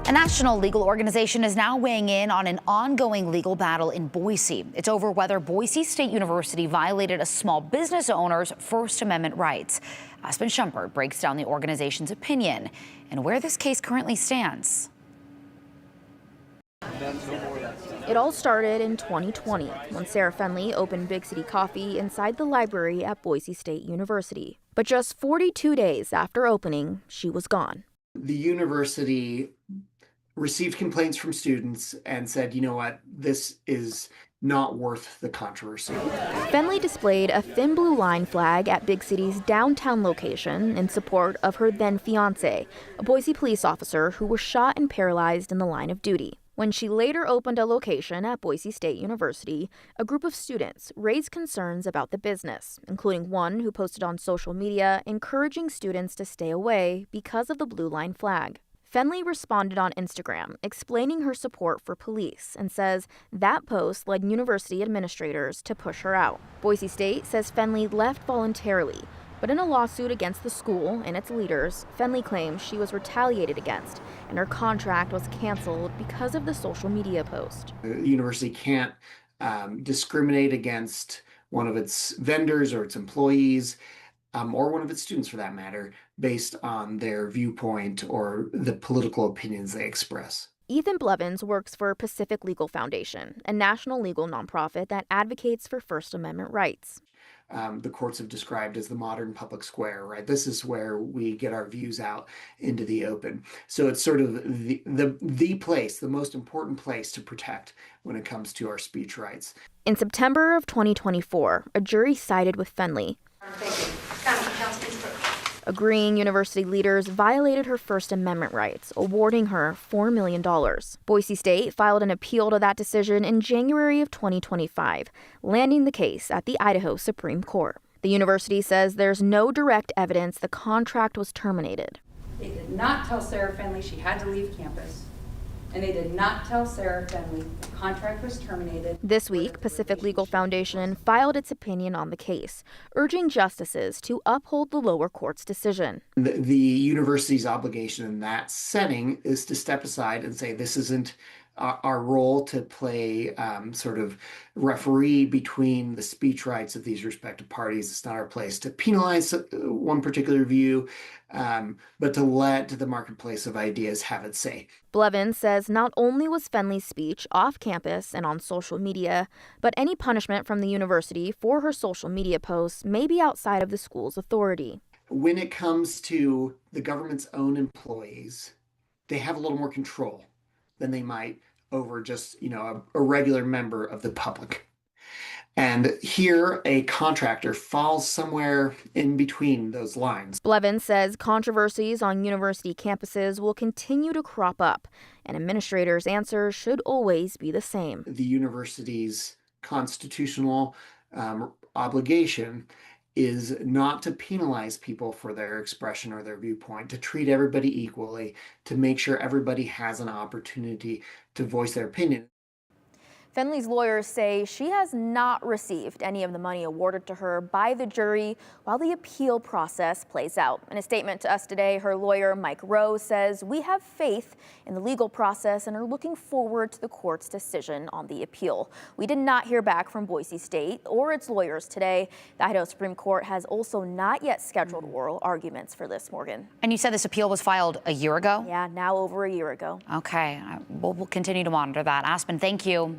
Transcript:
A national legal organization is now weighing in on an ongoing legal battle in Boise. It's over whether Boise State University violated a small business owner's First Amendment rights. Aspen Shumpert breaks down the organization's opinion and where this case currently stands. It all started in 2020 when Sarah Fendley opened Big City Coffee inside the library at Boise State University. But just 42 days after opening, she was gone. The university received complaints from students and said, you know what, this is not worth the controversy. Fendley displayed a thin blue line flag at Big City's downtown location in support of her then fiance, a Boise police officer who was shot and paralyzed in the line of duty. When she later opened a location at Boise State University, a group of students raised concerns about the business, including one who posted on social media encouraging students to stay away because of the blue line flag. Fendley responded on Instagram, explaining her support for police, and says that post led university administrators to push her out. Boise State says Fendley left voluntarily, but in a lawsuit against the school and its leaders, Fendley claims she was retaliated against, and her contract was canceled because of the social media post. The university can't discriminate against one of its vendors or its employees, or one of its students for that matter, based on their viewpoint or the political opinions they express. Ethan Blevins works for Pacific Legal Foundation, a national legal nonprofit that advocates for First Amendment rights. The courts have described as the modern public square, right? This is where we get our views out into the open. So it's sort of the place, the most important place to protect when it comes to our speech rights. In September of 2024, a jury sided with Fendley, agreeing university leaders violated her First Amendment rights, awarding her $4 million. Boise State filed an appeal to that decision in January of 2025, landing the case at the Idaho Supreme Court. The university says there's no direct evidence the contract was terminated. They did not tell Sarah Fendley she had to leave campus, and they did not tell Sarah Fendley the contract was terminated. This week, Pacific Legal Foundation filed its opinion on the case, urging justices to uphold the lower court's decision. The university's obligation in that setting is to step aside and say, this isn't our role to play sort of referee between the speech rights of these respective parties. It's not our place to penalize one particular view, but to let the marketplace of ideas have its say. Blevins says not only was Fendley's speech off campus and on social media, but any punishment from the university for her social media posts may be outside of the school's authority. When it comes to the government's own employees, they have a little more control than they might over just, a regular member of the public. And here, a contractor falls somewhere in between those lines. Blevins says controversies on university campuses will continue to crop up, and administrators' answers should always be the same. The university's constitutional obligation is not to penalize people for their expression or their viewpoint, to treat everybody equally, to make sure everybody has an opportunity to voice their opinion. Fendley's lawyers say she has not received any of the money awarded to her by the jury while the appeal process plays out. In a statement to us today, her lawyer, Mike Rowe, says, "We have faith in the legal process and are looking forward to the court's decision on the appeal." We did not hear back from Boise State or its lawyers today. The Idaho Supreme Court has also not yet scheduled oral arguments for this, Morgan. And you said this appeal was filed a year ago? Yeah, now over a year ago. Okay, we'll continue to monitor that. Aspen, thank you.